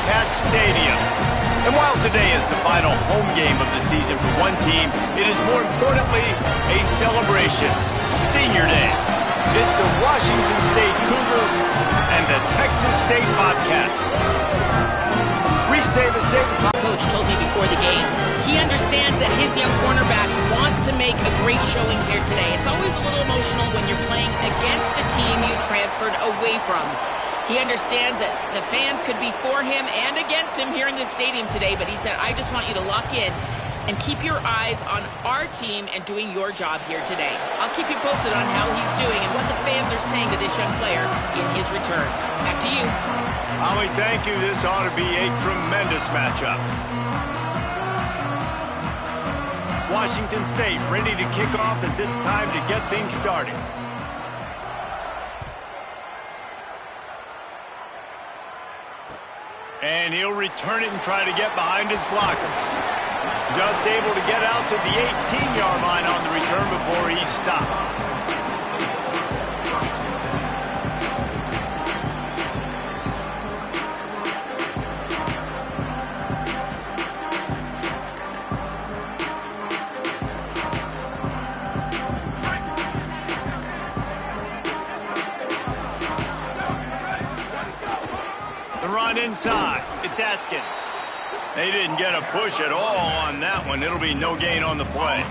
Wildcat Stadium. And while today is the final home game of the season for one team, it is more importantly a celebration. Senior Day. It's the Washington State Cougars and the Texas State Bobcats. Reese Davis, Coach told me before the game, he understands that his young cornerback wants to make a great showing here today. It's always a little emotional when you're playing against the team you transferred away from. He understands that the fans could be for him and against him here in the stadium today, but he said, I just want you to lock in and keep your eyes on our team and doing your job here today. I'll keep you posted on how he's doing and what the fans are saying to this young player in his return. Back to you. Holly, thank you. This ought to be a tremendous matchup. Washington State ready to kick off as it's time to get things started. And he'll return it and try to get behind his blockers. Just able to get out to the 18-yard line on the return before he stopped. The run inside. It's Atkins. They didn't get a push at all on that one. It'll be no gain on the play.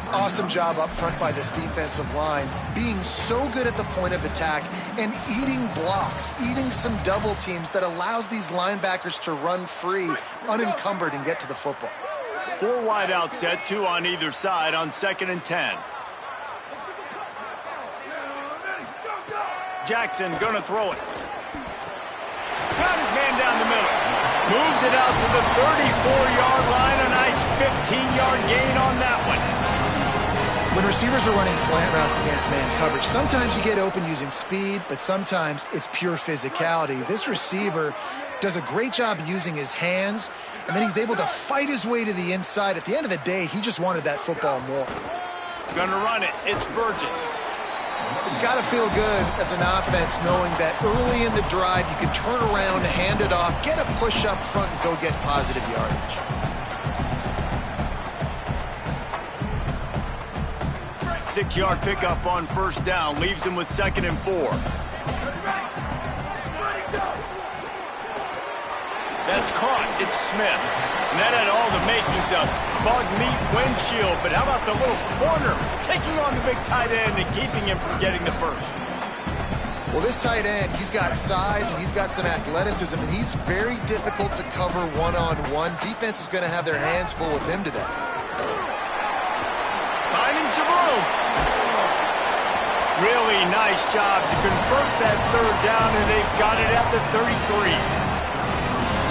Awesome job up front by this defensive line, being so good at the point of attack and eating blocks, eating some double teams that allows these linebackers to run free, unencumbered, and get to the football. 4 wide out set, 2 on either side on 2nd and 10. Jackson gonna throw it. Got his man down the middle. Moves it out to the 34-yard line. A nice 15-yard gain on that one. When receivers are running slant routes against man coverage, sometimes you get open using speed, but sometimes it's pure physicality. This receiver does a great job using his hands, and then he's able to fight his way to the inside. At the end of the day, he just wanted that football more. Gonna run it. It's Burgess. It's got to feel good as an offense knowing that early in the drive you can turn around, hand it off, get a push up front, and go get positive yardage. Six-yard pickup on first down. Leaves him with 2nd and 4. That's caught. It's Smith. And that had all the makings of bug meat windshield. But how about the little corner taking on the big tight end and keeping him from getting the first? Well, this tight end, he's got size and he's got some athleticism, and he's very difficult to cover one-on-one. Defense is going to have their hands full with him today. Finding some room. Really nice job to convert that 3rd down, and they've got it at the 33.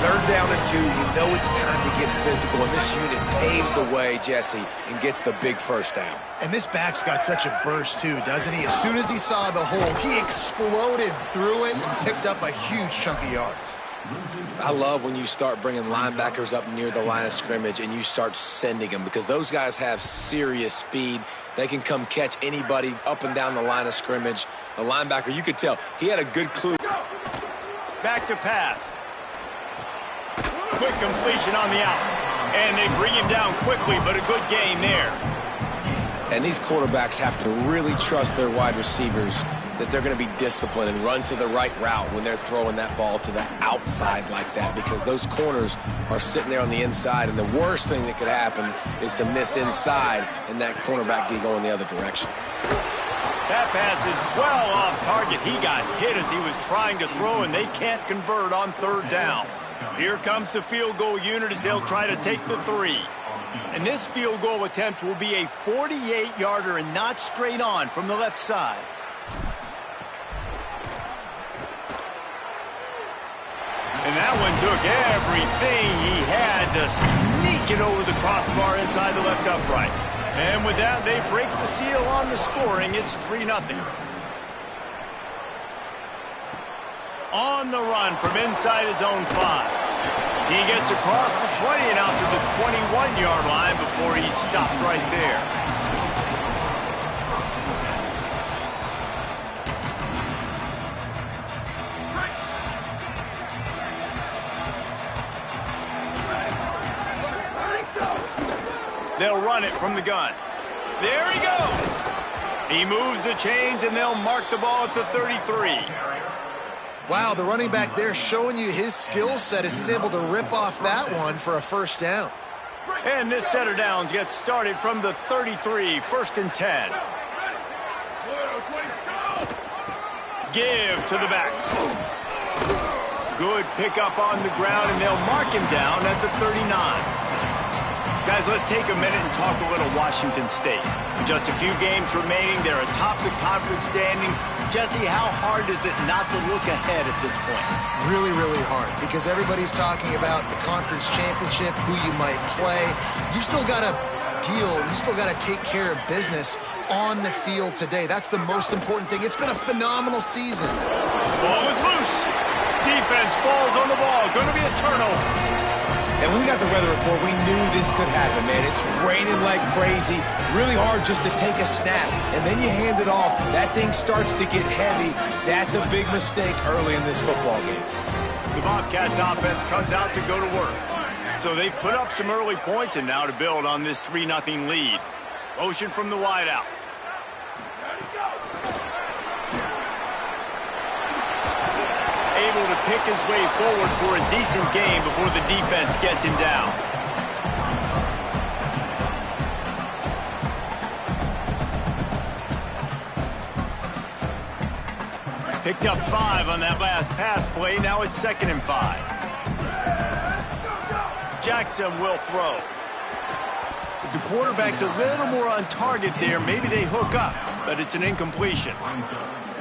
3rd down and 2, you know it's time to get physical, and this unit paves the way, Jesse, and gets the big first down. And this back's got such a burst, too, doesn't he? As soon as he saw the hole, he exploded through it and picked up a huge chunk of yards. I love when you start bringing linebackers up near the line of scrimmage and you start sending them, because those guys have serious speed. They can come catch anybody up and down the line of scrimmage. A linebacker, you could tell, he had a good clue. Back to pass. Quick completion on the out. And they bring him down quickly, but a good gain there. And these quarterbacks have to really trust their wide receivers that they're going to be disciplined and run to the right route when they're throwing that ball to the outside like that, because those corners are sitting there on the inside, and the worst thing that could happen is to miss inside and that cornerback get going the other direction. That pass is well off target. He got hit as he was trying to throw, and they can't convert on 3rd down. Here comes the field goal unit as they'll try to take the 3. And this field goal attempt will be a 48-yarder and not straight on from the left side. And that one took everything he had to sneak it over the crossbar inside the left upright. And with that, they break the seal on the scoring. It's 3-0. On the run from inside his own 5. He gets across the 20 and out to the 21-yard line before he stopped right there. They'll run it from the gun. There he goes. He moves the chains, and they'll mark the ball at the 33. Wow, the running back there showing you his skill set as he's able to rip off that one for a first down. And this set of downs gets started from the 33, 1st and 10. Give to the back. Good pickup on the ground, and they'll mark him down at the 39. Guys, let's take a minute and talk a little Washington State. With just a few games remaining, they're atop the conference standings. Jesse, how hard is it not to look ahead at this point? Really, really hard, because everybody's talking about the conference championship, who you might play. You still got to you still got to take care of business on the field today. That's the most important thing. It's been a phenomenal season. Ball is loose. Defense falls on the ball. Going to be a turnover. And when we got the weather report, we knew this could happen, man. It's raining like crazy. Really hard just to take a snap. And then you hand it off. That thing starts to get heavy. That's a big mistake early in this football game. The Bobcats offense comes out to go to work. So they've put up some early points, and now to build on this 3-0 lead. Motion from the wideout. Able to pick his way forward for a decent gain before the defense gets him down. Picked up 5 on that last pass play. Now it's 2nd and 5. Jackson will throw. If the quarterback's a little more on target there, maybe they hook up, but it's an incompletion.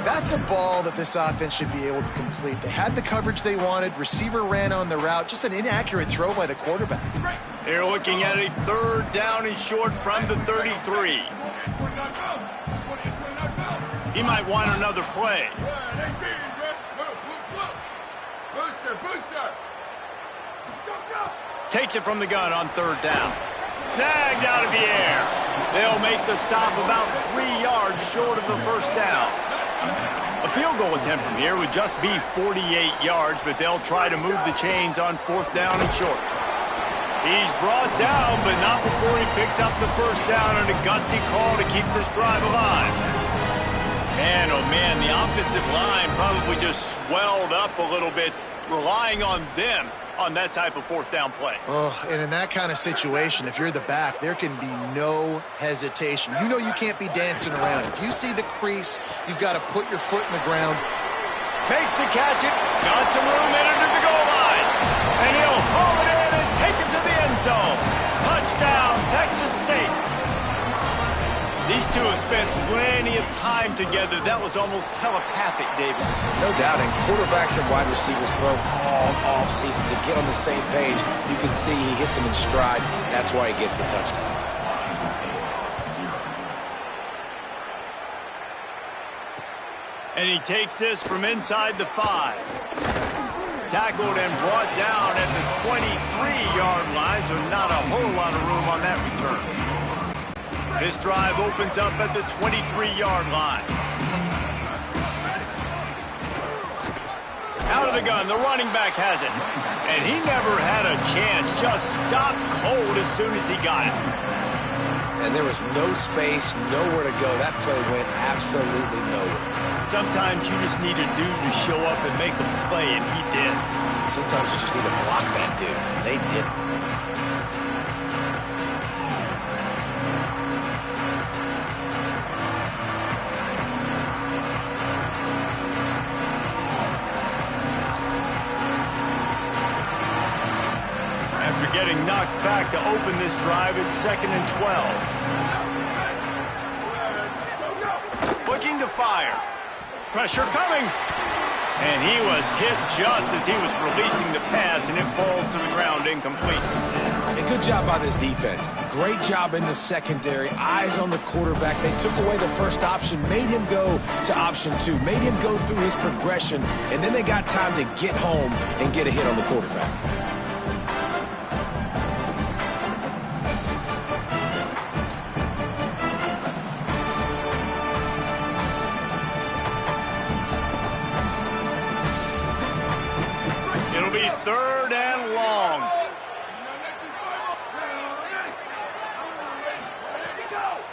That's a ball that this offense should be able to complete. They had the coverage they wanted. Receiver ran on the route. Just an inaccurate throw by the quarterback. They're looking at a 3rd down and short from the 33. He might want another play. Takes it from the gun on 3rd down. Snagged out of the air. They'll make the stop about 3 yards short of the 1st down. A field goal attempt from here would just be 48 yards, but they'll try to move the chains on 4th down and short. He's brought down, but not before he picks up the 1st down on a gutsy call to keep this drive alive. Man, oh man, the offensive line probably just swelled up a little bit, relying on them on that type of 4th down play. Oh, and in that kind of situation, if you're the back, there can be no hesitation. You know you can't be dancing around. If you see the crease, you've got to put your foot in the ground. Makes the catch it. Got some room in under the goal line. And he'll haul it in and take it to the end zone. Touchdown, Texas State. These two have spent plenty of time together. That was almost telepathic, David. No doubt, and quarterbacks and wide receivers throw all off-season to get on the same page. You can see he hits them in stride. That's why he gets the touchdown. And he takes this from inside the 5. Tackled and brought down at the 23-yard line, so not a whole lot of room on that return. This drive opens up at the 23-yard line. Out of the gun, the running back has it. And he never had a chance, just stopped cold as soon as he got it. And there was no space, nowhere to go. That play went absolutely nowhere. Sometimes you just need a dude to show up and make a play, and he did. Sometimes you just need to block that dude, and they didn't. Getting knocked back to open this drive. It's 2nd and 12. Looking to fire. Pressure coming. And he was hit just as he was releasing the pass, and it falls to the ground incomplete. And good job by this defense. Great job in the secondary. Eyes on the quarterback. They took away the first option, made him go to option 2, made him go through his progression, and then they got time to get home and get a hit on the quarterback. It'll be 3rd and long.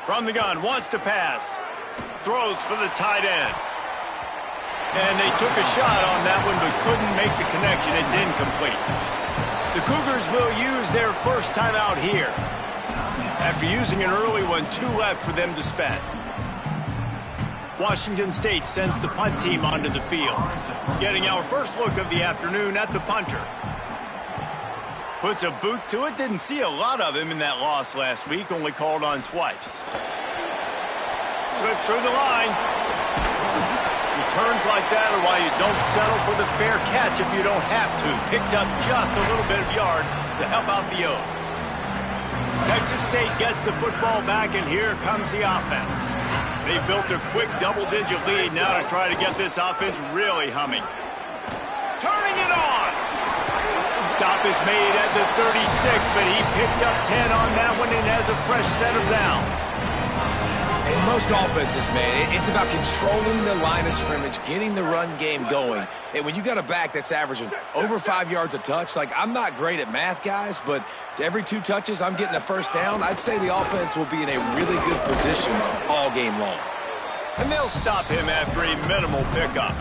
From the gun, wants to pass. Throws for the tight end. And they took a shot on that one, but couldn't make the connection. It's incomplete. The Cougars will use their first timeout here. After using an early one, 2 left for them to spend. Washington State sends the punt team onto the field. Getting our first look of the afternoon at the punter. Puts a boot to it. Didn't see a lot of him in that loss last week. Only called on twice. Slips through the line. Returns like that are why you don't settle for the fair catch if you don't have to. Picks up just a little bit of yards to help out the O. Texas State gets the football back, and here comes the offense. They've built a quick double-digit lead now to try to get this offense really humming. Turning it on! Stop is made at the 36, but he picked up 10 on that one and has a fresh set of downs. In most offenses, man, it's about controlling the line of scrimmage, getting the run game going. And when you got a back that's averaging over 5 yards a touch, like, I'm not great at math, guys, but every 2 touches I'm getting a first down, I'd say the offense will be in a really good position all game long. And they'll stop him after a minimal pickup.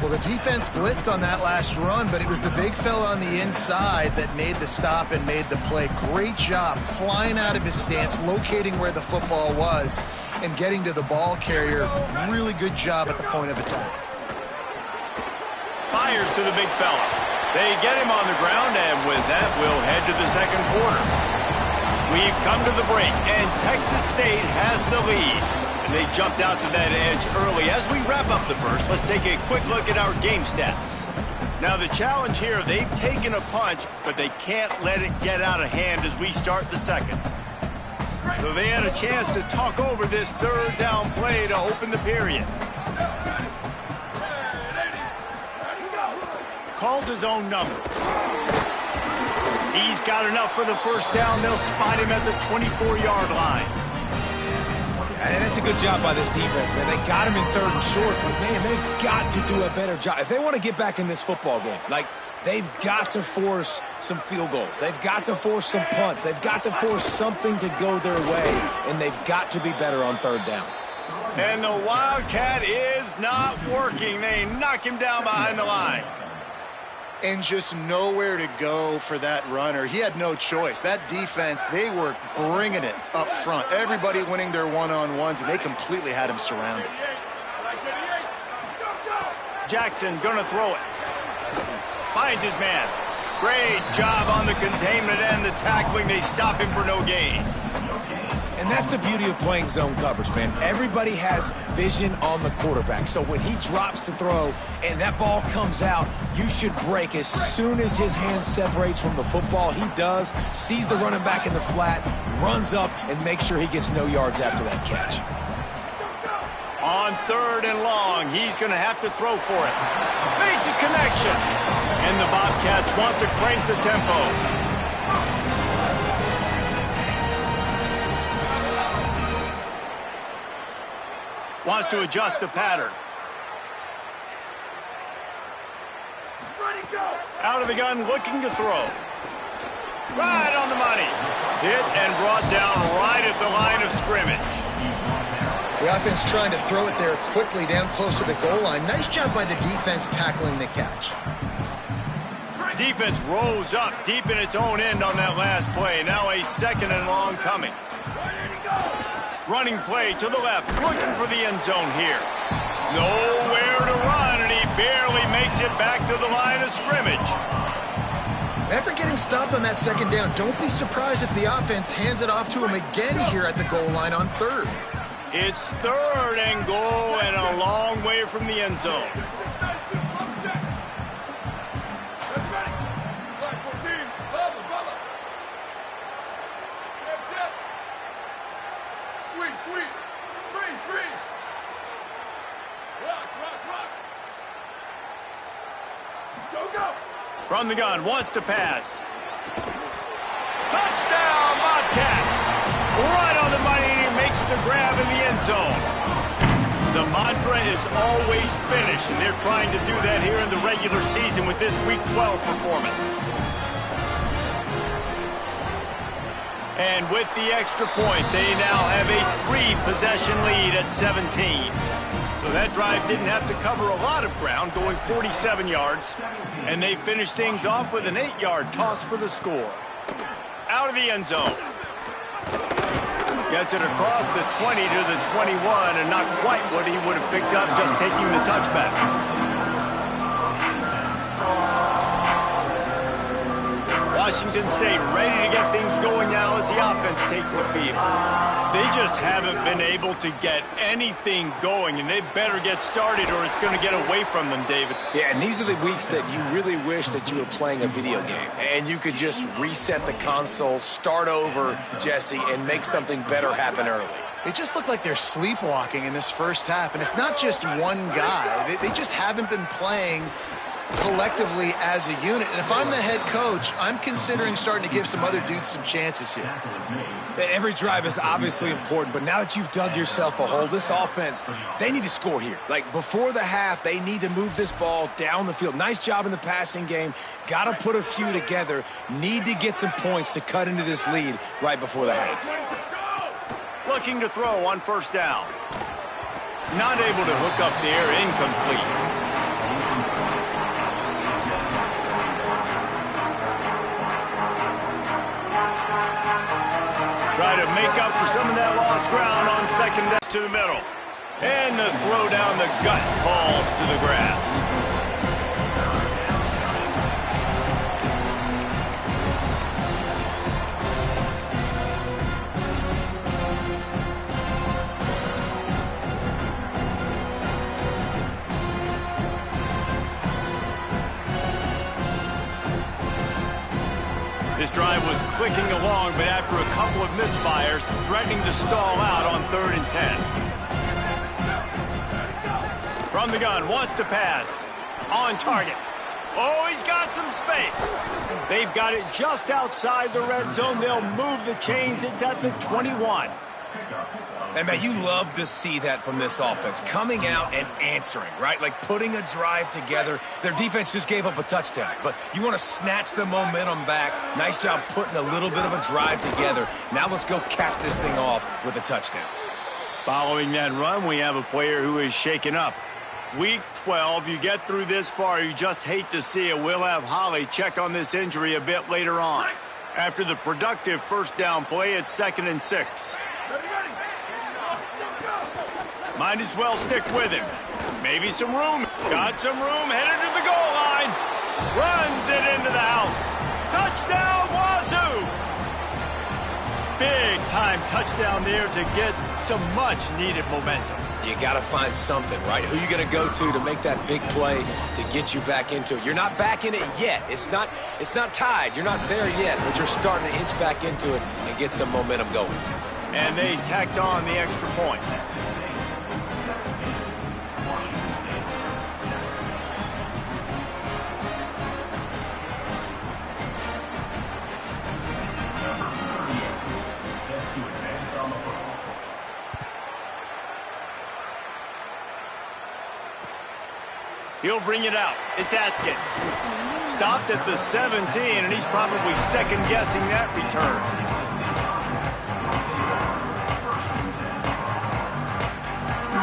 Well, the defense blitzed on that last run, but it was the big fella on the inside that made the stop and made the play. Great job flying out of his stance, locating where the football was, and getting to the ball carrier. Really good job at the point of attack. Fires to the big fella. They get him on the ground, and with that, we'll head to the second quarter. We've come to the break, and Texas State has the lead. And they jumped out to that edge early. As we wrap up the first, let's take a quick look at our game stats. Now, the challenge here, they've taken a punch, but they can't let it get out of hand as we start the second. So they had a chance to talk over this third down play to open the period. Calls his own number. He's got enough for the first down. They'll spot him at the 24-yard line. And that's a good job by this defense, man. They got him in 3rd and short, but, man, they've got to do a better job. If they want to get back in this football game, like, they've got to force some field goals. They've got to force some punts. They've got to force something to go their way, and they've got to be better on 3rd down. And the Wildcat is not working. They knock him down behind the line. And just nowhere to go for that runner. He had no choice. That defense, they were bringing it up front. Everybody winning their one-on-ones, and they completely had him surrounded. Jackson gonna throw it. Finds his man. Great job on the containment and the tackling. They stop him for no gain. And that's the beauty of playing zone coverage, man. Everybody has vision on the quarterback. So when he drops to throw and that ball comes out, you should break as soon as his hand separates from the football. He does, sees the running back in the flat, runs up, and makes sure he gets no yards after that catch. On 3rd and long, he's going to have to throw for it. Makes a connection. And the Bobcats want to crank the tempo. Wants to adjust the pattern. Out of the gun, looking to throw. Right on the money. Hit and brought down right at the line of scrimmage. The offense trying to throw it there quickly down close to the goal line. Nice job by the defense tackling the catch. Defense rose up deep in its own end on that last play. Now a 2nd and long coming. Running play to the left, looking for the end zone here. Nowhere to run, and he barely makes it back to the line of scrimmage. After getting stopped on that 2nd down, don't be surprised if the offense hands it off to him again here at the goal line on 3rd. It's 3rd and goal and a long way from the end zone. From the gun, wants to pass. Touchdown, Bobcats! Right on the money, and he makes the grab in the end zone. The mantra is always finish, and they're trying to do that here in the regular season with this Week 12 performance. And with the extra point, they now have a 3-possession lead at 17. So that drive didn't have to cover a lot of ground, going 47 yards. And they finished things off with an 8-yard toss for the score. Out of the end zone. Gets it across the 20 to the 21, and not quite what he would have picked up just taking the touchback. Washington State ready to get things going now as the offense takes the field. They just haven't been able to get anything going, and they better get started or it's going to get away from them, David. Yeah, and these are the weeks that you really wish that you were playing a video game and you could just reset the console, start over, Jesse, and make something better happen early. It just looked like they're sleepwalking in this first half, and it's not just one guy. They just haven't been playing collectively as a unit. And if I'm the head coach, I'm considering starting to give some other dudes some chances here. Every drive is obviously important, but now that you've dug yourself a hole, this offense, they need to score here. Like, before the half, they need to move this ball down the field. Nice job in the passing game. Got to put a few together. Need to get some points to cut into this lead right before the half. Looking to throw on first down. Not able to hook up there, incomplete. Try to make up for some of that lost ground on second down to the middle. And the throw down the gut falls to the grass. This drive was clicking along, but after a couple of misfires, threatening to stall out on 3rd and 10. From the gun, wants to pass. On target. Oh, he's got some space. They've got it just outside the red zone. They'll move the chains. It's at the 21. And, man, you love to see that from this offense. Coming out and answering, right? Like putting a drive together. Their defense just gave up a touchdown. But you want to snatch the momentum back. Nice job putting a little bit of a drive together. Now let's go cap this thing off with a touchdown. Following that run, we have a player who is shaken up. Week 12, you get through this far, you just hate to see it. We'll have Holly check on this injury a bit later on. After the productive first down play, it's 2nd and 6. Might as well stick with him. Maybe some room. Got some room. Headed to the goal line. Runs it into the house. Touchdown, Wazoo! Big time touchdown there to get some much-needed momentum. You got to find something, right? Who you going to go to make that big play to get you back into it? You're not back in it yet. It's not tied. You're not there yet, but you're starting to inch back into it and get some momentum going. And they tacked on the extra point. He'll bring it out. It's Atkins. Stopped at the 17, and he's probably second-guessing that return.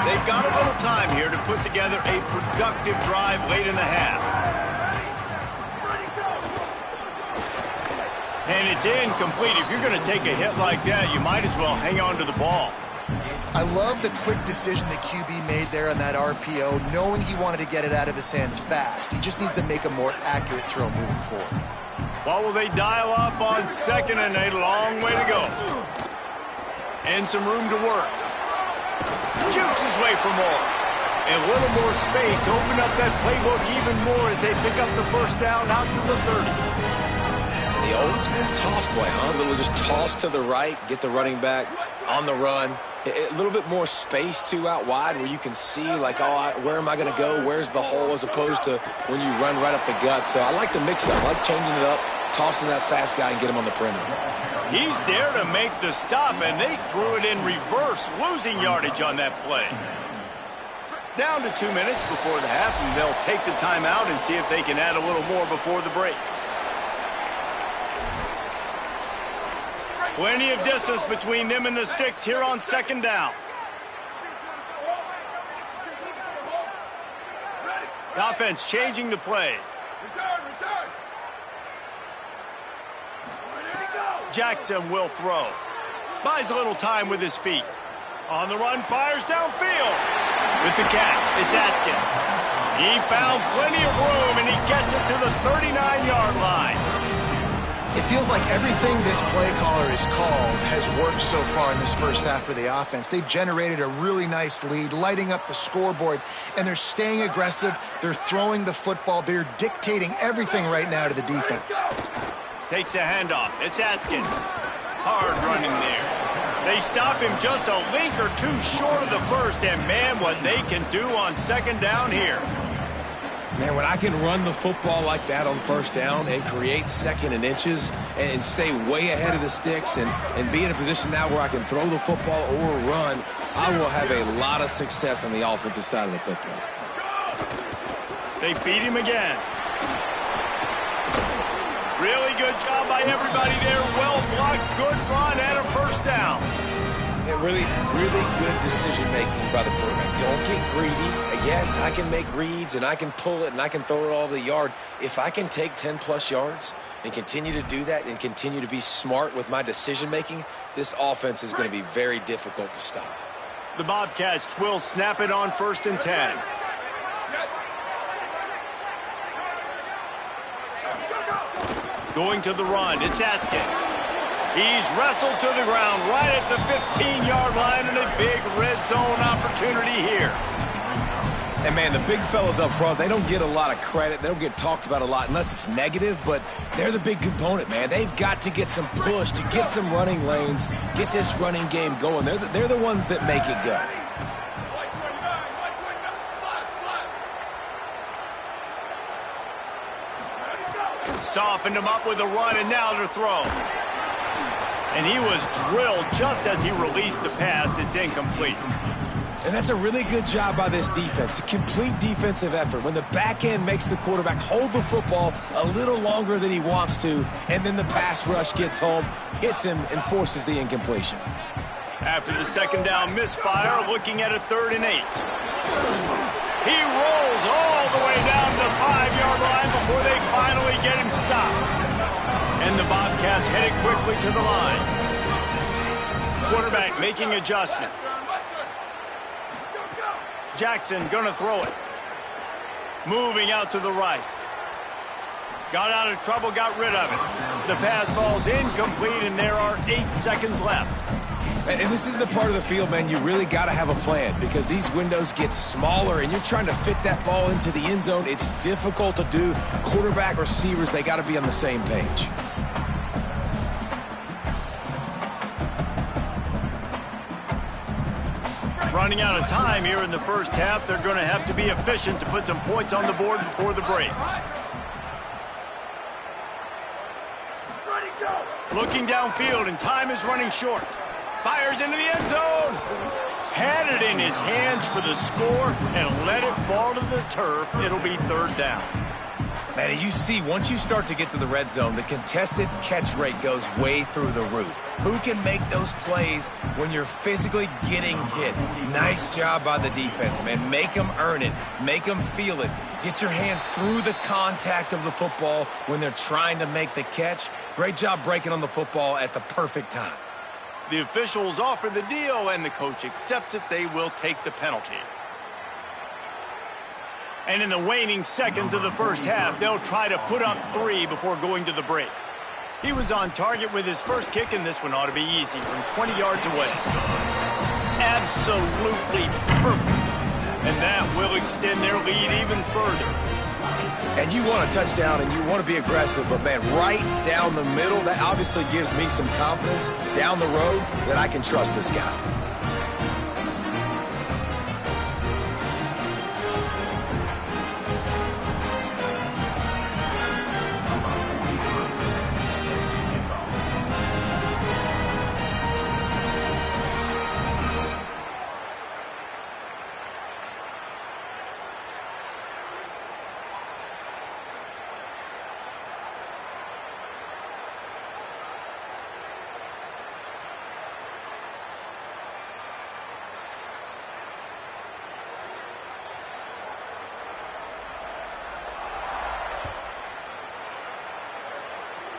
They've got a little time here to put together a productive drive late in the half. And it's incomplete. If you're going to take a hit like that, you might as well hang on to the ball. I love the quick decision the QB made there on that RPO, knowing he wanted to get it out of his hands fast. He just needs to make a more accurate throw moving forward. What will they dial up on 2nd and a long way to go? And some room to work. Jukes his way for more. And a little more space. Open up that playbook even more as they pick up the first down out to the 30. The old school toss play, huh? A little just toss to the right, get the running back on the run. A little bit more space, too, out wide where you can see, like, oh, where am I going to go? Where's the hole, as opposed to when you run right up the gut. So I like the mix-up. I like changing it up, tossing that fast guy and get him on the perimeter. He's there to make the stop, and they threw it in reverse, losing yardage on that play. Down to 2 minutes before the half, and they'll take the timeout and see if they can add a little more before the break. Plenty of distance between them and the sticks here on second down. The offense changing the play. Jackson will throw. Buys a little time with his feet. On the run, fires downfield. With the catch, it's Atkins. He found plenty of room, and he gets it to the 39-yard line. It feels like everything this play caller has called has worked so far in this first half for the offense. They've generated a really nice lead, lighting up the scoreboard, and they're staying aggressive. They're throwing the football. They're dictating everything right now to the defense. Takes a handoff. It's Atkins. Hard running there. They stop him just a link or two short of the first, and man, what they can do on second down here. Man, when I can run the football like that on first down and create second and inches and stay way ahead of the sticks and be in a position now where I can throw the football or run, I will have a lot of success on the offensive side of the football. They feed him again. Really good job by everybody there. Well blocked, good run, and a first down. Yeah, really good decision-making by the quarterback. Don't get greedy. Yes, I can make reads, and I can pull it, and I can throw it all over the yard. If I can take 10-plus yards and continue to do that and continue to be smart with my decision-making, this offense is going to be very difficult to stop. The Bobcats will snap it on 1st and 10. Going to the run, it's Atkins. He's wrestled to the ground right at the 15-yard line, and a big red zone opportunity here. And, man, the big fellas up front, they don't get a lot of credit. They don't get talked about a lot unless it's negative, but they're the big component, man. They've got to get some push, to get some running lanes, get this running game going. They're the ones that make it go. Softened him up with a run, and now to throw. And he was drilled just as he released the pass. It's incomplete. And that's a really good job by this defense, a complete defensive effort. When the back end makes the quarterback hold the football a little longer than he wants to, and then the pass rush gets home, hits him, and forces the incompletion. After the second down misfire, looking at a 3rd and 8. He rolls all the way down the 5-yard line before they finally get him stopped. And the Bobcats headed quickly to the line. Quarterback making adjustments. Jackson gonna throw it. Moving out to the right. Got out of trouble, got rid of it. The pass falls incomplete, and there are 8 seconds left. And this is the part of the field, man, you really got to have a plan because these windows get smaller and you're trying to fit that ball into the end zone. It's difficult to do. Quarterback, receivers, they got to be on the same page. Running out of time here in the first half. They're going to have to be efficient to put some points on the board before the break. Looking downfield, and time is running short. Fires into the end zone. Had it in his hands for the score and let it fall to the turf. It'll be 3rd down. Man, you see, once you start to get to the red zone, the contested catch rate goes way through the roof. Who can make those plays when you're physically getting hit? Nice job by the defense, man. Make them earn it. Make them feel it. Get your hands through the contact of the football when they're trying to make the catch. Great job breaking on the football at the perfect time. The officials offer the deal, and the coach accepts it. They will take the penalty. And in the waning seconds of the first half, they'll try to put up 3 before going to the break. He was on target with his first kick, and this one ought to be easy from 20 yards away. Absolutely perfect. And that will extend their lead even further. And you want a touchdown and you want to be aggressive, but, man, right down the middle, that obviously gives me some confidence down the road that I can trust this guy.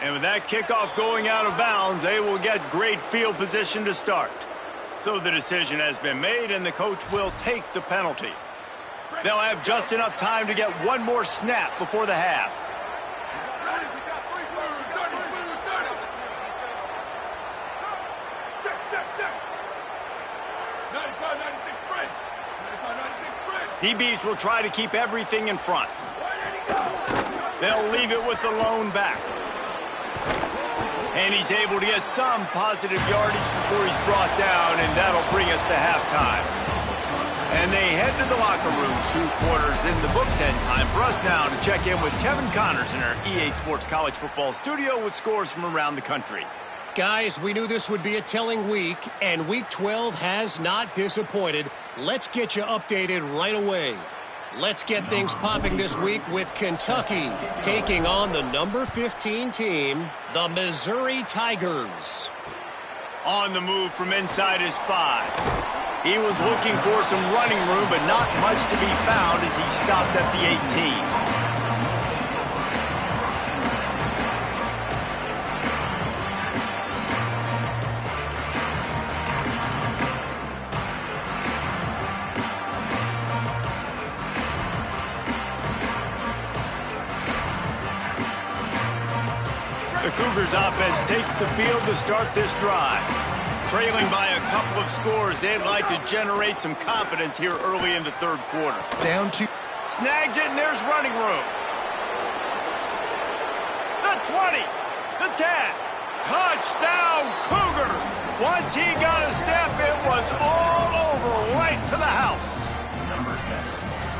And with that kickoff going out of bounds, they will get great field position to start. So the decision has been made, and the coach will take the penalty. They'll have just enough time to get one more snap before the half. DBs will try to keep everything in front. They'll leave it with the lone back. And he's able to get some positive yardage before he's brought down, and that'll bring us to halftime. And they head to the locker room, 2 quarters in the books, and time for us now to check in with Kevin Connors in our EA Sports College Football studio with scores from around the country. Guys, we knew this would be a telling week, and Week 12 has not disappointed. Let's get you updated right away. Let's get things popping this week with Kentucky taking on the number 15 team, the Missouri Tigers. On the move from inside his 5. He was looking for some running room, but not much to be found as he stopped at the 18. The Cougars offense takes the field to start this drive. Trailing by a couple of scores, they'd like to generate some confidence here early in the 3rd quarter. Down 2. Snags it, and there's running room. The 20, the 10. Touchdown, Cougars! Once he got a step, it was all over, right to the house.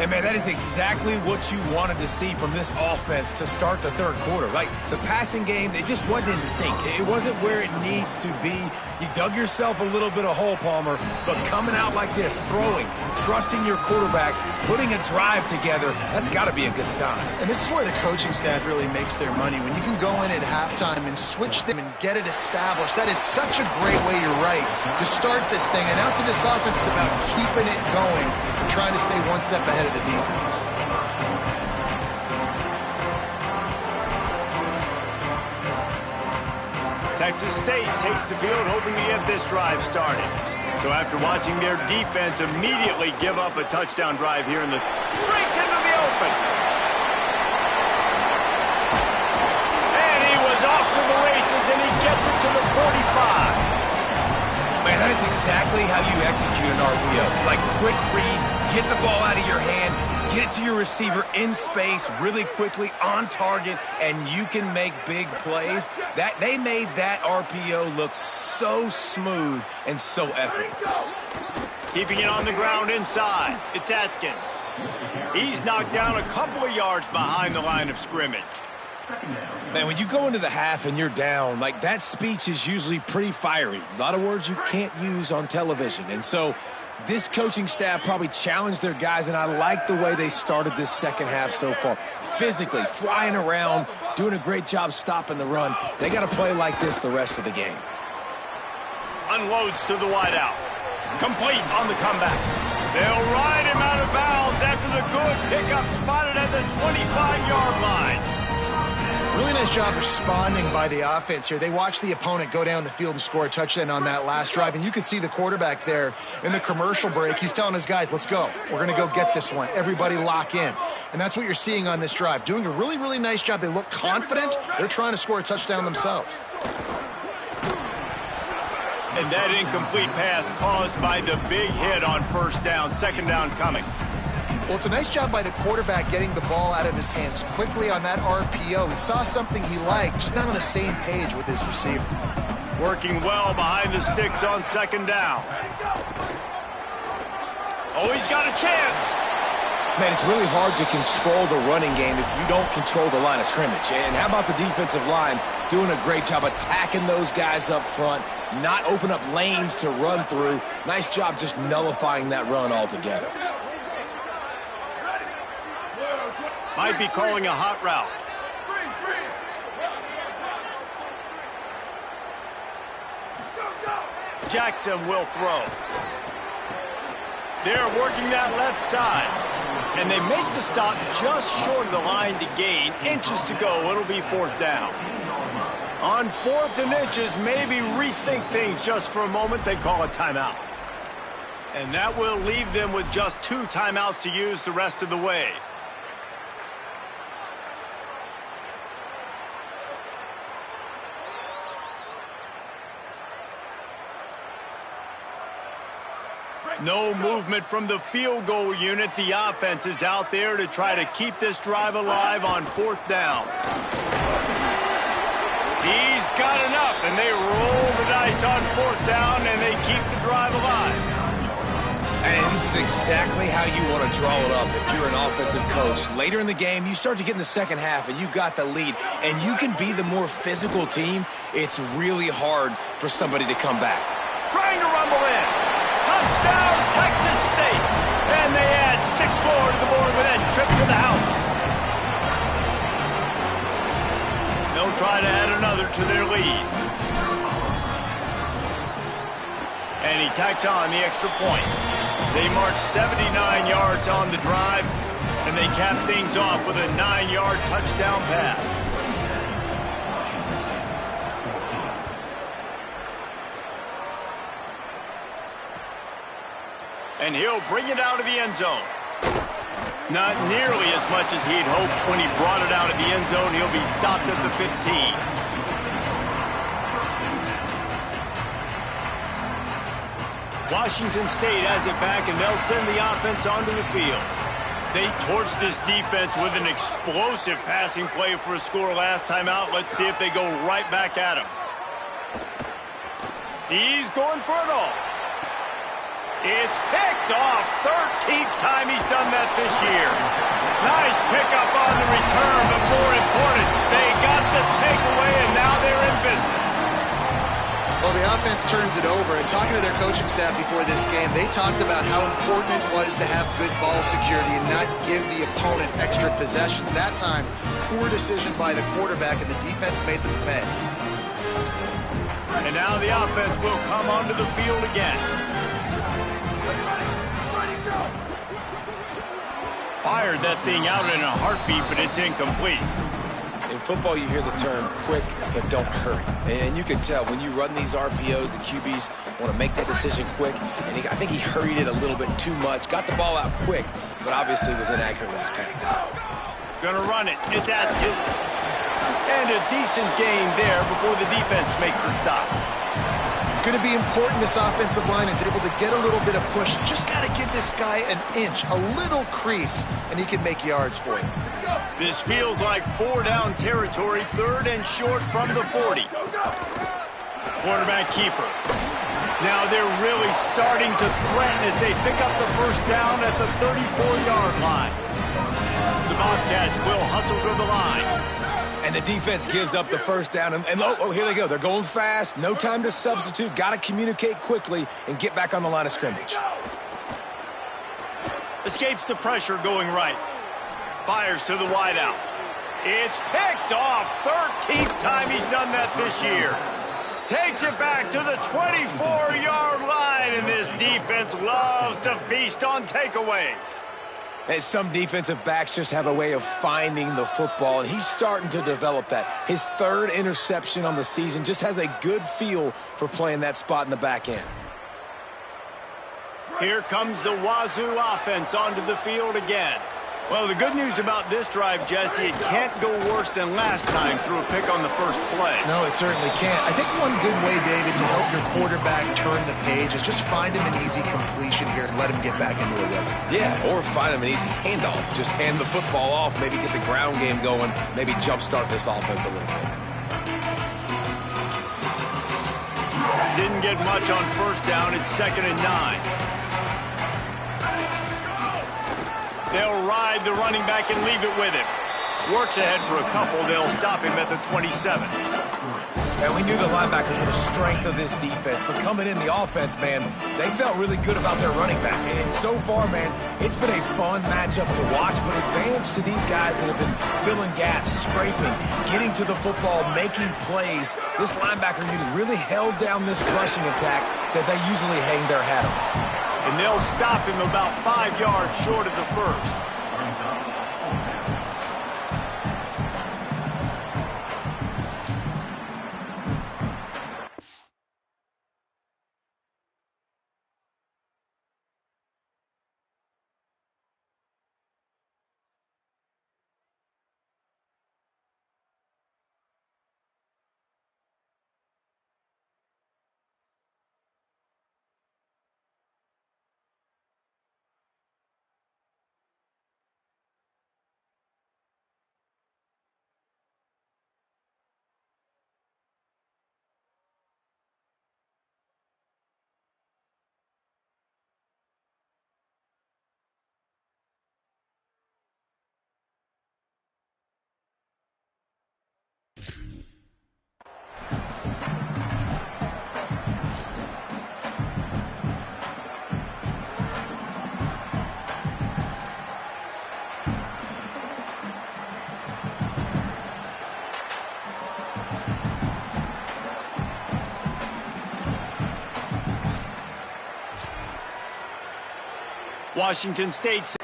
And, man, that is exactly what you wanted to see from this offense to start the 3rd quarter. Like, the passing game, it just wasn't in sync. It wasn't where it needs to be. You dug yourself a little bit of hole, Palmer, but coming out like this, throwing, trusting your quarterback, putting a drive together, that's got to be a good sign. And this is where the coaching staff really makes their money. When you can go in at halftime and switch them and get it established, that is such a great way, you're right, to start this thing. And after this offense, it's about keeping it going, trying to stay one step ahead of the defense. Texas State takes the field, hoping to get this drive started. So after watching their defense immediately give up a touchdown drive here in the... breaks into the open. And he was off to the races, and he gets it to the 45. Man, that is exactly how you execute an RPO. Like, quick read, get the ball out of your hand, get it to your receiver in space really quickly, on target, and you can make big plays. They made that RPO look so smooth and so effortless. Keeping it on the ground inside, it's Atkins. He's knocked down a couple of yards behind the line of scrimmage. Man, when you go into the half and you're down, like, that speech is usually pretty fiery. A lot of words you can't use on television. And so this coaching staff probably challenged their guys, and I like the way they started this second half so far. Physically, flying around, doing a great job stopping the run. They got to play like this the rest of the game. Unloads to the wideout. Complete on the comeback. They'll ride him out of bounds after the good pickup spotted at the 25-yard line. Really nice job responding by the offense here. They watched the opponent go down the field and score a touchdown on that last drive, and you could see the quarterback there in the commercial break. He's telling his guys, let's go. We're going to go get this one. Everybody lock in. And that's what you're seeing on this drive. Doing a really, really nice job. They look confident. They're trying to score a touchdown themselves. And that incomplete pass caused by the big hit on first down. Second down coming. Well, it's a nice job by the quarterback getting the ball out of his hands quickly on that RPO. He saw something he liked, just not on the same page with his receiver. Working well behind the sticks on second down. Oh, he's got a chance. Man, it's really hard to control the running game if you don't control the line of scrimmage. And how about the defensive line doing a great job attacking those guys up front, not open up lanes to run through. Nice job just nullifying that run altogether. Might be calling a hot route. Jackson will throw. They're working that left side. And they make the stop just short of the line to gain. Inches to go. It'll be fourth down. On 4th and inches, maybe rethink things just for a moment. They call a timeout. And that will leave them with just 2 timeouts to use the rest of the way. No movement from the field goal unit. The offense is out there to try to keep this drive alive on 4th down. He's got enough, and they roll the dice on 4th down, and they keep the drive alive. And this is exactly how you want to draw it up if you're an offensive coach. Later in the game, you start to get in the second half, and you've got the lead, and you can be the more physical team. It's really hard for somebody to come back. Trying to rumble in. Touchdown, Texas State. And they add 6 more to the board with that trip to the house. They'll try to add another to their lead. And he tacks on the extra point. They march 79 yards on the drive, and they cap things off with a 9-yard touchdown pass. And he'll bring it out of the end zone. Not nearly as much as he'd hoped when he brought it out of the end zone. He'll be stopped at the 15. Washington State has it back, and they'll send the offense onto the field. They torched this defense with an explosive passing play for a score last time out. Let's see if they go right back at him. He's going for it all. It's picked off. 13th time he's done that this year. Nice pickup on the return, but more important, they got the takeaway, and now they're in business. Well, the offense turns it over, and talking to their coaching staff before this game, they talked about how important it was to have good ball security and not give the opponent extra possessions. That time, poor decision by the quarterback, and the defense made them pay. And now the offense will come onto the field again. Fired that thing out in a heartbeat, but it's incomplete. In football, you hear the term quick, but don't hurry. And you can tell when you run these RPOs, the QBs want to make that decision quick. And I think he hurried it a little bit too much. Got the ball out quick, but obviously was inaccurate with his pass. Gonna run it. It's at you. And a decent gain there before the defense makes the stop. It's going to be important this offensive line is able to get a little bit of push. Just got to give this guy an inch, a little crease, and he can make yards for you. This feels like 4-down territory, 3rd and short from the 40. Quarterback keeper. Now they're really starting to threaten as they pick up the 1st down at the 34-yard line. The Bobcats will hustle to the line. And the defense gives up the 1st down. And here they go. They're going fast. No time to substitute. Got to communicate quickly and get back on the line of scrimmage. Escapes the pressure going right. Fires to the wideout. It's picked off. 13th time he's done that this year. Takes it back to the 24-yard line, and this defense loves to feast on takeaways. And some defensive backs just have a way of finding the football, and he's starting to develop that. His 3rd interception on the season, just has a good feel for playing that spot in the back end. Here comes the Wazoo offense onto the field again. Well, the good news about this drive, Jesse, it can't go worse than last time through a pick on the first play. No, it certainly can't. I think one good way, David, to help your quarterback turn the page is just find him an easy completion here and let him get back into a rhythm. Yeah, or find him an easy handoff. Just hand the football off, maybe get the ground game going, maybe jumpstart this offense a little bit. Didn't get much on 1st down. It's 2nd and 9. They'll ride the running back and leave it with him. Works ahead for a couple. They'll stop him at the 27. And we knew the linebackers were the strength of this defense, but coming in the offense, man, they felt really good about their running back. And so far, man, it's been a fun matchup to watch, but advantage to these guys that have been filling gaps, scraping, getting to the football, making plays. This linebacker unit really held down this rushing attack that they usually hang their hat on. And they'll stop him about 5 yards short of the 1st. Washington State.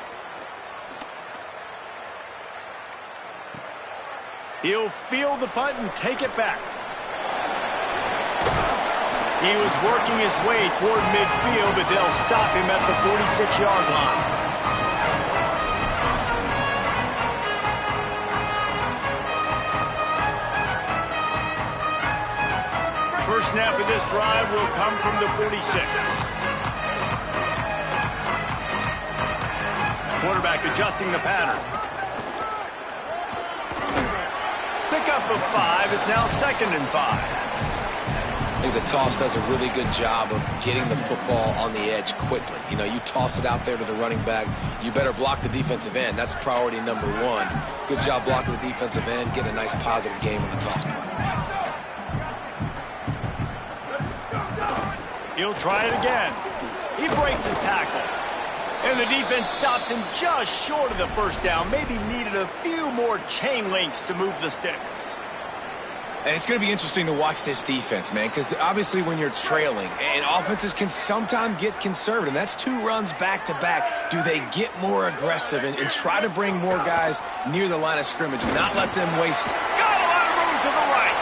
He'll field the punt and take it back. He was working his way toward midfield, but they'll stop him at the 46-yard line. First snap of this drive will come from the 46. Quarterback adjusting the pattern. Pickup of 5. It's now 2nd and 5. I think the toss does a really good job of getting the football on the edge quickly. You know, you toss it out there to the running back, you better block the defensive end. That's priority number 1. Good job blocking the defensive end, get a nice positive game on the toss play. He'll try it again. He breaks a tackle. And the defense stops him just short of the first down. Maybe needed a few more chain links to move the sticks. And it's going to be interesting to watch this defense, man, because obviously when you're trailing, and offenses can sometimes get conservative. That's 2 runs back-to-back. Do they get more aggressive and try to bring more guys near the line of scrimmage, not let them waste? Got a lot of room to the right.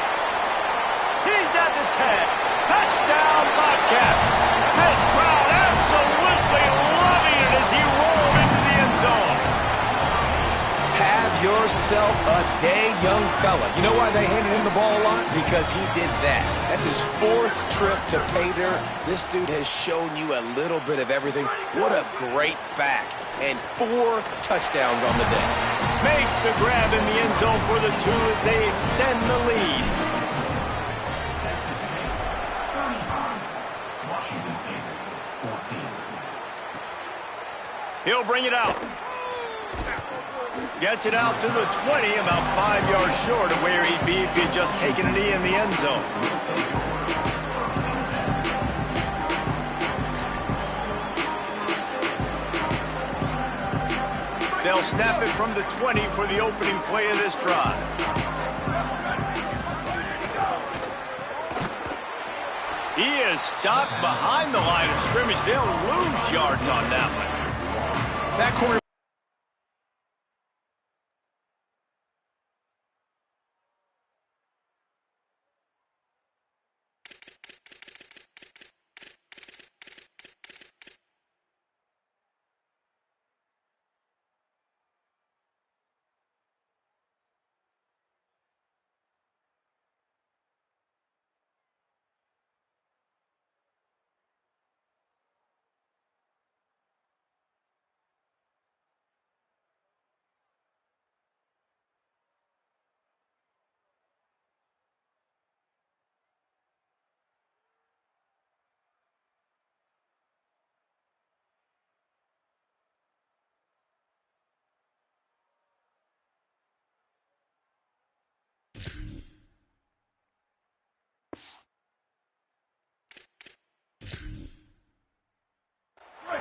He's at the 10. Touchdown, Bobcats. This crowd absolutely loving it as he rolled into the end zone. Have yourself a day, young fella. You know why they handed him the ball a lot? Because he did that. That's his 4th trip to pay dirt. This dude has shown you a little bit of everything. What a great back. And 4 touchdowns on the day. Makes the grab in the end zone for the 2 as they extend the lead. He'll bring it out. Gets it out to the 20, about 5 yards short of where he'd be if he'd just taken a knee in the end zone. They'll snap it from the 20 for the opening play of this drive. He is stopped behind the line of scrimmage. They'll lose yards on that one. That corner.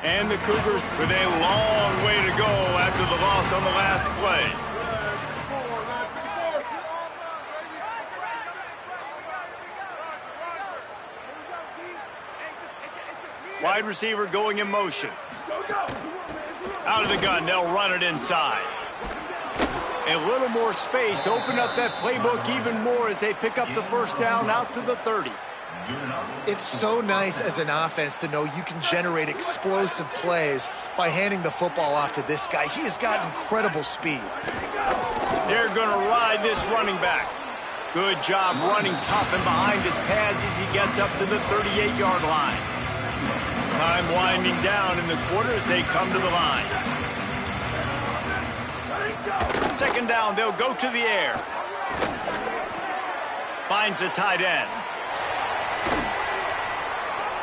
And the Cougars with a long way to go after the loss on the last play. Wide receiver going in motion. Out of the gun, they'll run it inside. A little more space, open up that playbook even more as they pick up the first down out to the 30. It's so nice as an offense to know you can generate explosive plays by handing the football off to this guy. He has got incredible speed. They're going to ride this running back. Good job running tough and behind his pads as he gets up to the 38-yard line. Time winding down in the quarter as they come to the line. 2nd down, they'll go to the air. Finds the tight end.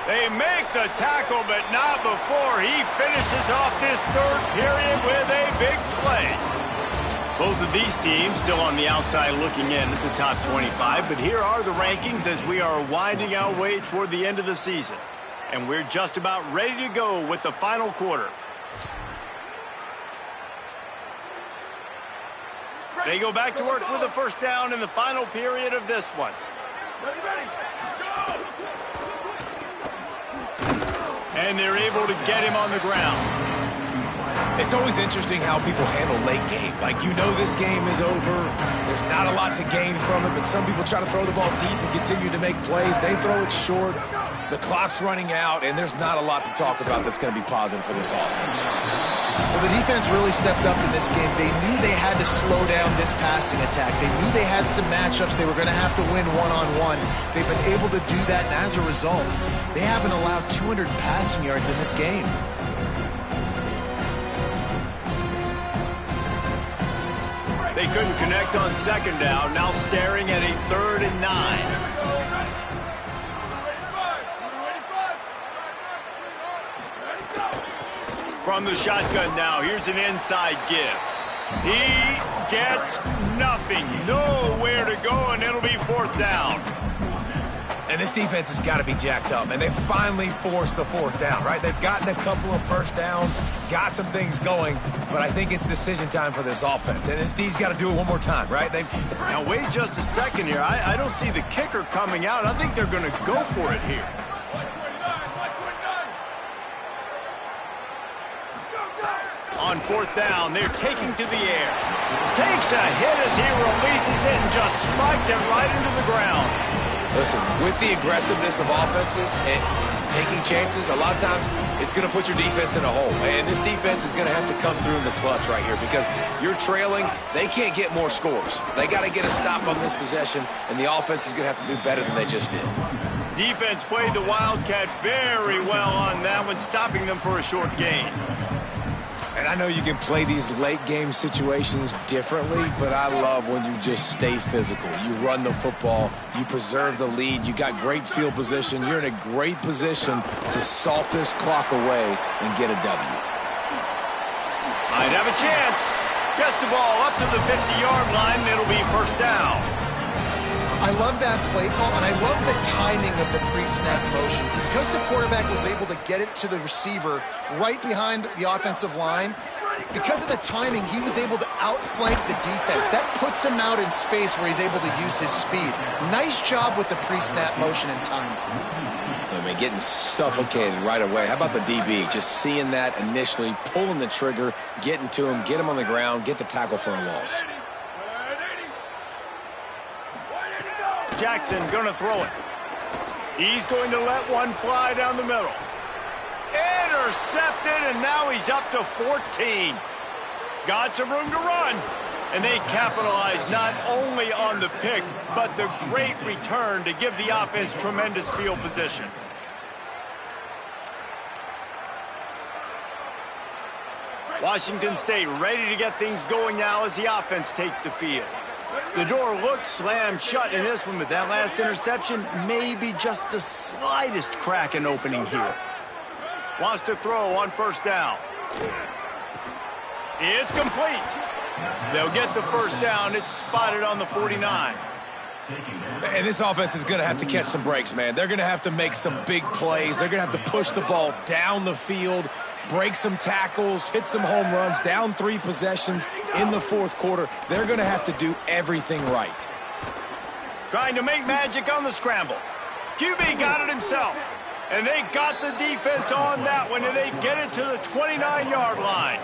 They make the tackle, but not before he finishes off this 3rd period with a big play. Both of these teams still on the outside looking in at the top 25, but here are the rankings as we are winding our way toward the end of the season. And we're just about ready to go with the final quarter. They go back to work with a first down in the final period of this one. And they're able to get him on the ground. It's always interesting how people handle late game. Like, you know this game is over. There's not a lot to gain from it, but some people try to throw the ball deep and continue to make plays. They throw it short. The clock's running out, and there's not a lot to talk about that's going to be positive for this offense. Well, the defense really stepped up in this game. They knew they had to slow down this passing attack. They knew they had some matchups they were going to have to win one-on-one. They've been able to do that, and as a result, they haven't allowed 200 passing yards in this game. They couldn't connect on second down, now staring at a 3rd and 9. From the shotgun now, here's an inside give. He gets nothing, nowhere to go, and it'll be 4th down. And this defense has got to be jacked up, and they finally forced the 4th down, right? They've gotten a couple of first downs, got some things going, but I think it's decision time for this offense. And this D's got to do it one more time, right? Now, wait just a second here. I don't see the kicker coming out. I think they're going to go for it here. On 4th down, they're taking to the air. Takes a hit as he releases it and just spiked it right into the ground. Listen, with the aggressiveness of offenses and taking chances, a lot of times it's going to put your defense in a hole. And this defense is going to have to come through in the clutch right here because you're trailing. They can't get more scores. They got to get a stop on this possession, and the offense is going to have to do better than they just did. Defense played the Wildcat very well on that one, stopping them for a short gain. And I know you can play these late-game situations differently, but I love when you just stay physical. You run the football, you preserve the lead, you got great field position, you're in a great position to salt this clock away and get a W. Might have a chance. Gets the ball up to the 50-yard line, and it'll be 1st down. I love that play call, and I love the timing of the pre-snap motion. Because the quarterback was able to get it to the receiver right behind the offensive line, because of the timing, he was able to outflank the defense. That puts him out in space where he's able to use his speed. Nice job with the pre-snap motion and timing. I mean, getting suffocated right away. How about the DB? Just seeing that initially, pulling the trigger, getting to him, get him on the ground, get the tackle for a loss. Jackson gonna throw it. He's going to let one fly down the middle. Intercepted, and now he's up to 14. Got some room to run. And they capitalize not only on the pick, but the great return to give the offense tremendous field position. Washington State ready to get things going now as the offense takes the field. The door looked slammed shut in this one, but that last interception may be just the slightest crack in opening here. Wants to throw on 1st down. It's complete. They'll get the 1st down. It's spotted on the 49. And this offense is going to have to catch some breaks, man. They're going to have to make some big plays. They're going to have to push the ball down the field, break some tackles, hit some home runs, down 3 possessions in the 4th quarter. They're going to have to do everything right. Trying to make magic on the scramble. QB got it himself. And they got the defense on that one, and they get it to the 29-yard line.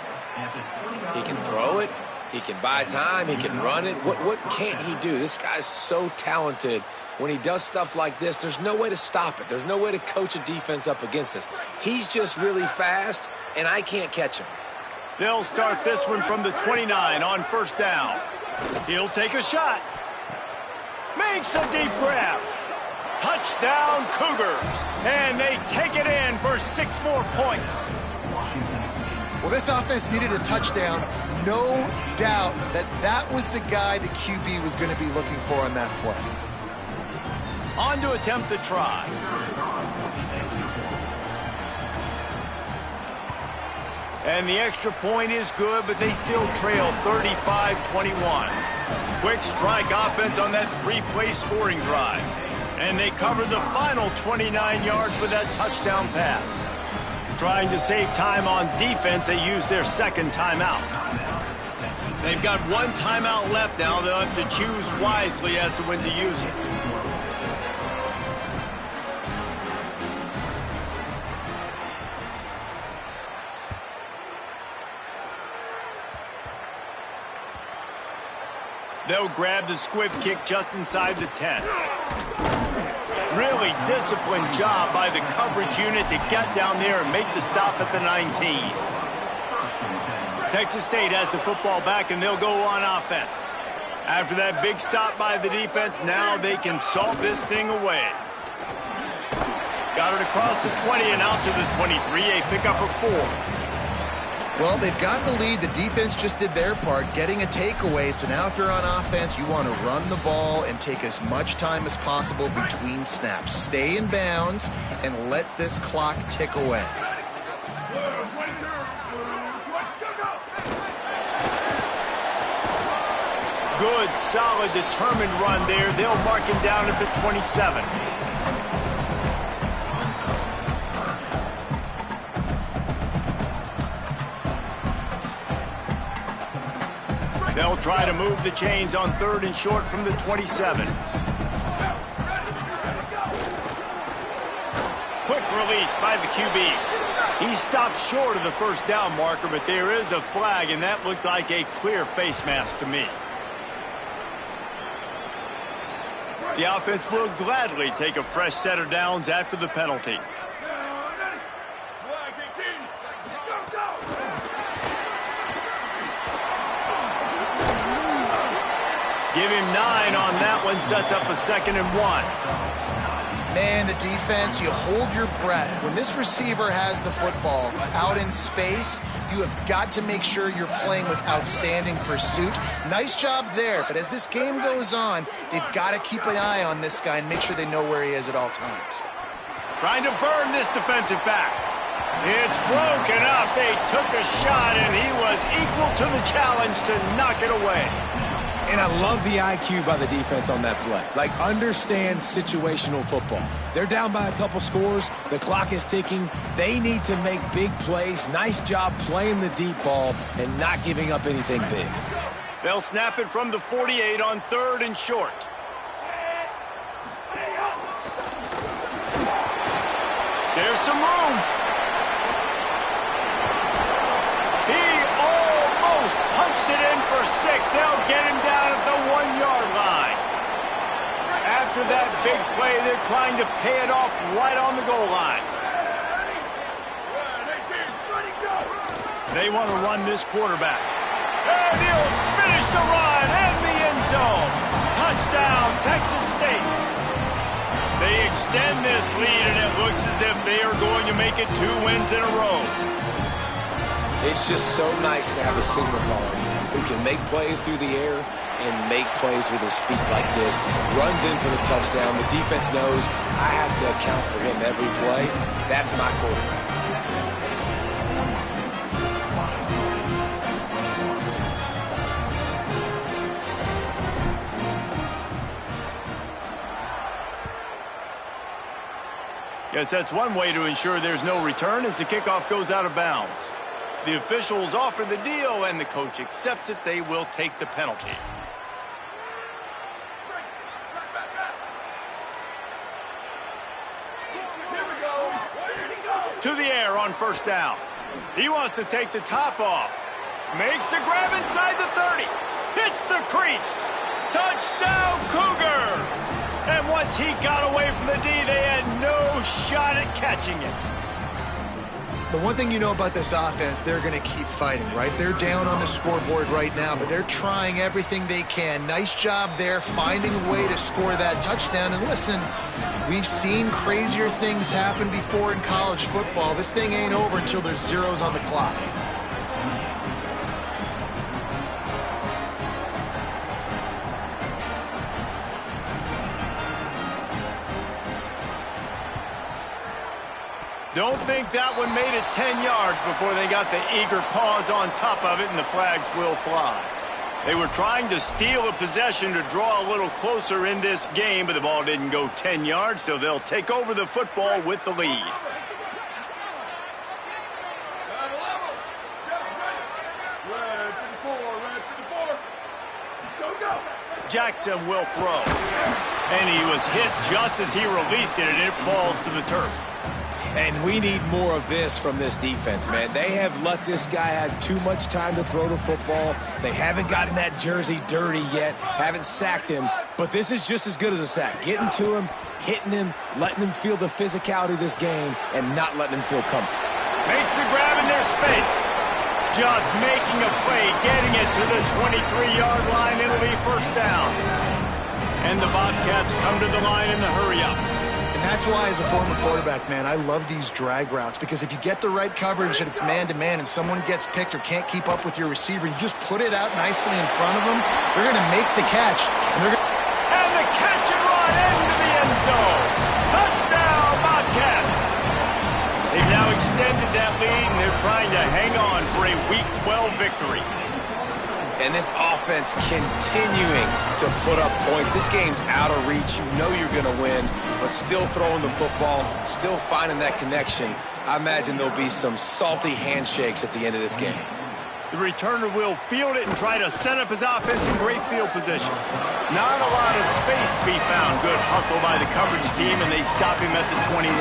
He can throw it. He can buy time. He can run it. What can't he do? This guy's so talented. When he does stuff like this, there's no way to stop it. There's no way to coach a defense up against this. He's just really fast, and I can't catch him. They'll start this one from the 29 on 1st down. He'll take a shot. Makes a deep grab. Touchdown, Cougars. And they take it in for 6 more points. Well, this offense needed a touchdown. No doubt that was the guy the QB was going to be looking for on that play. On to attempt the try. And the extra point is good, but they still trail 35-21. Quick strike offense on that 3-play scoring drive. And they cover the final 29 yards with that touchdown pass. Trying to save time on defense, they use their 2nd timeout. They've got 1 timeout left now. They'll have to choose wisely as to when to use it. they'll grab the squib kick just inside the 10. Really disciplined job by the coverage unit to get down there and make the stop at the 19. Texas State has the football back, and they'll go on offense. After that big stop by the defense, now they can salt this thing away. Got it across the 20 and out to the 23, a pickup of 4. Well, they've got the lead. The defense just did their part, getting a takeaway. So now if you're on offense, you want to run the ball and take as much time as possible between snaps. Stay in bounds and let this clock tick away. Good, solid, determined run there. They'll mark him down at the 27. They'll try to move the chains on 3rd and short from the 27. Quick release by the QB. He stopped short of the first down marker, but there is a flag, and that looked like a clear face mask to me. The offense will gladly take a fresh set of downs after the penalty. Give him 9 on that one, sets up a 2nd and 1. Man, the defense, you hold your breath. When this receiver has the football out in space, you have got to make sure you're playing with outstanding pursuit. Nice job there, but as this game goes on, they've got to keep an eye on this guy and make sure they know where he is at all times. Trying to burn this defensive back. It's broken up. They took a shot, and he was equal to the challenge to knock it away. And I love the IQ by the defense on that play. Like, understand situational football. They're down by a couple scores. The clock is ticking. They need to make big plays. Nice job playing the deep ball and not giving up anything big. They'll snap it from the 48 on 3rd and short. There's some room. Punched it in for 6. They'll get him down at the 1-yard line. After that big play, they're trying to pay it off right on the goal line. They want to run this quarterback. And he'll finish the run in the end zone. Touchdown, Texas State. They extend this lead, and it looks as if they are going to make it 2 wins in a row. It's just so nice to have a signal caller who can make plays through the air and make plays with his feet like this. Runs in for the touchdown. The defense knows I have to account for him every play. That's my quarterback. Yes, that's one way to ensure there's no return as the kickoff goes out of bounds. The officials offer the deal, and the coach accepts it. They will take the penalty. To the air on 1st down. He wants to take the top off. Makes the grab inside the 30. Hits the crease. Touchdown, Cougars! And once he got away from the D, they had no shot at catching it. The one thing you know about this offense, they're going to keep fighting, right? They're down on the scoreboard right now, but they're trying everything they can. Nice job there, finding a way to score that touchdown. And listen, we've seen crazier things happen before in college football. This thing ain't over until there's zeros on the clock. Don't think that one made it 10 yards before they got the eager paws on top of it, and the flags will fly. They were trying to steal a possession to draw a little closer in this game, but the ball didn't go 10 yards, so they'll take over the football with the lead. Jackson will throw. And he was hit just as he released it, and it falls to the turf. And we need more of this from this defense, man. They have let this guy have too much time to throw the football. They haven't gotten that jersey dirty yet, haven't sacked him. But this is just as good as a sack. Getting to him, hitting him, letting him feel the physicality of this game, and not letting him feel comfortable. Makes the grab in their space. Just making a play, getting it to the 23-yard line. It'll be first down. And the Bobcats come to the line in the hurry-up. And that's why, as a former quarterback, man, I love these drag routes, because if you get the right coverage and it's man-to-man and someone gets picked or can't keep up with your receiver, you just put it out nicely in front of them, they're going to make the catch. And the catch and run into the end zone. Touchdown, Bobcats. They've now extended that lead, and they're trying to hang on for a Week 12 victory. And this offense continuing to put up points. This game's out of reach. You know you're going to win, but still throwing the football, still finding that connection. I imagine there'll be some salty handshakes at the end of this game. The returner will field it and try to set up his offense in great field position. Not a lot of space to be found. Good hustle by the coverage team, and they stop him at the 21.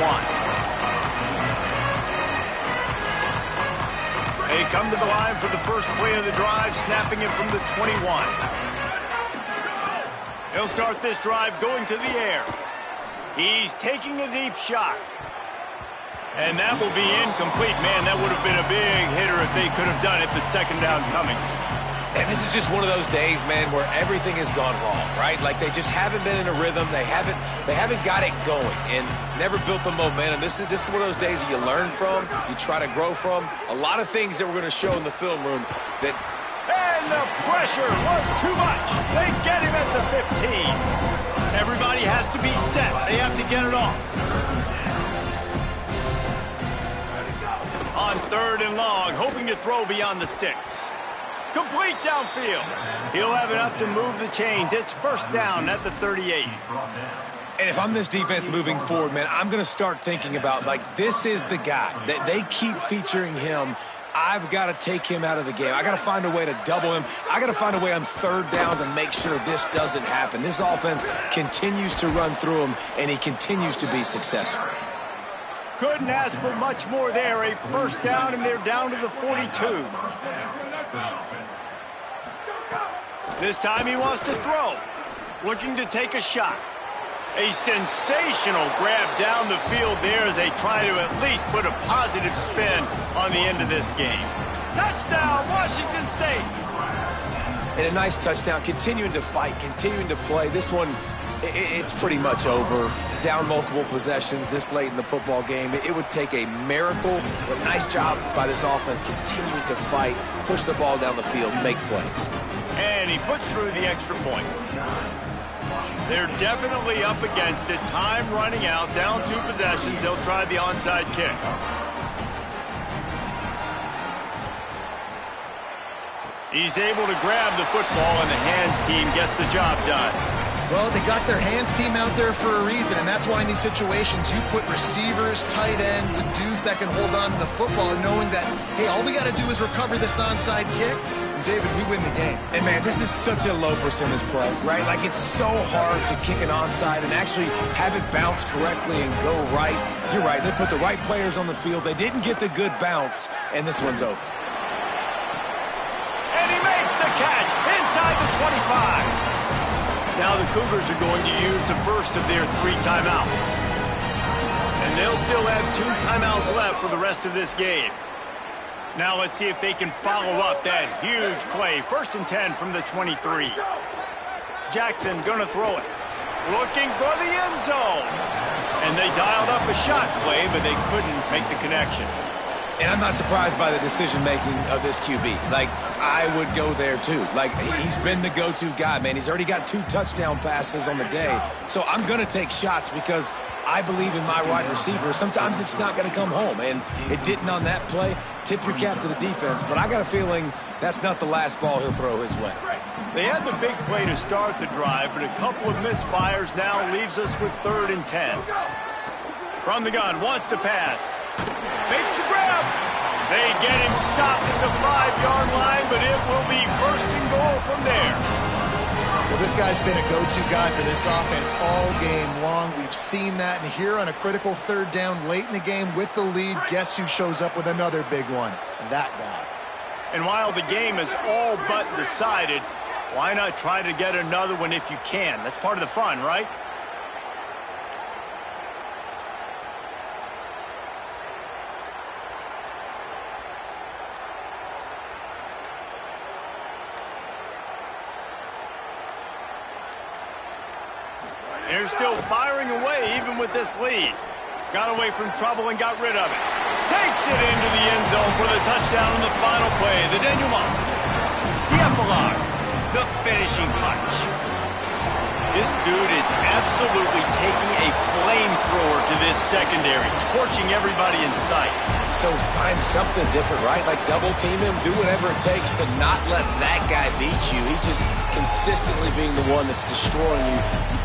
They come to the line for the first play of the drive, snapping it from the 21. He'll start this drive going to the air. He's taking a deep shot. And that will be incomplete. Man, that would have been a big hitter if they could have done it, but second down coming. And this is just one of those days, man, where everything has gone wrong, right? Like they just haven't been in a rhythm. They haven't got it going and never built the momentum. This is one of those days that you learn from, you try to grow from. A lot of things that we're going to show in the film room that... And the pressure was too much. They get him at the 15. Everybody has to be set. They have to get it off. On third and long, hoping to throw beyond the sticks. Complete downfield. He'll have enough to move the chains. It's first down at the 38. And if I'm this defense moving forward, man, I'm going to start thinking about, like, this is the guy. They keep featuring him. I've got to take him out of the game. I got to find a way to double him. I got to find a way on third down to make sure this doesn't happen. This offense continues to run through him, and he continues to be successful. Couldn't ask for much more there. A first down, and they're down to the 42. This time he wants to throw. Looking to take a shot. A sensational grab down the field there as they try to at least put a positive spin on the end of this game. Touchdown, Washington State! And a nice touchdown, continuing to fight, continuing to play. This one, it's pretty much over. Down multiple possessions this late in the football game. It would take a miracle, but nice job by this offense continuing to fight, push the ball down the field, make plays. And he puts through the extra point. They're definitely up against it. Time running out, down 2 possessions. They'll try the onside kick. He's able to grab the football, and the hands team gets the job done. Well, they got their hands team out there for a reason, and that's why in these situations you put receivers, tight ends, and dudes that can hold on to the football, and knowing that, hey, all we got to do is recover this onside kick. David, we win the game. And, man, this is such a low percentage play, right? Like, it's so hard to kick an onside and actually have it bounce correctly and go right. You're right. They put the right players on the field. They didn't get the good bounce, and this one's over. And he makes the catch inside the 25. Now the Cougars are going to use the first of their 3 timeouts. And they'll still have 2 timeouts left for the rest of this game. Now let's see if they can follow up that huge play. First and 10 from the 23. Jackson going to throw it. Looking for the end zone. And they dialed up a shot play, but they couldn't make the connection. And I'm not surprised by the decision-making of this QB. Like, I would go there, too. Like, he's been the go-to guy, man. He's already got 2 touchdown passes on the day. So I'm going to take shots because I believe in my wide receiver. Sometimes it's not going to come home, and it didn't on that play. Tip your cap to the defense, but I got a feeling that's not the last ball he'll throw his way. They had the big play to start the drive, but a couple of misfires now leaves us with 3rd and 10. From the gun, wants to pass. Makes the grab. They get him stopped at the 5-yard line, but it will be first and goal from there. Well, this guy's been a go-to guy for this offense all game long. We've seen that, and here on a critical third down late in the game with the lead, guess who shows up with another big one? That guy. And while the game is all but decided, why not try to get another one if you can? That's part of the fun, right? They're still firing away even with this lead. Got away from trouble and got rid of it. Takes it into the end zone for the touchdown on the final play. The denouement. The epilogue. The finishing touch. This dude is absolutely taking a flamethrower to this secondary, torching everybody in sight. So find something different, right? Like double team him, do whatever it takes to not let that guy beat you. He's just consistently being the one that's destroying you.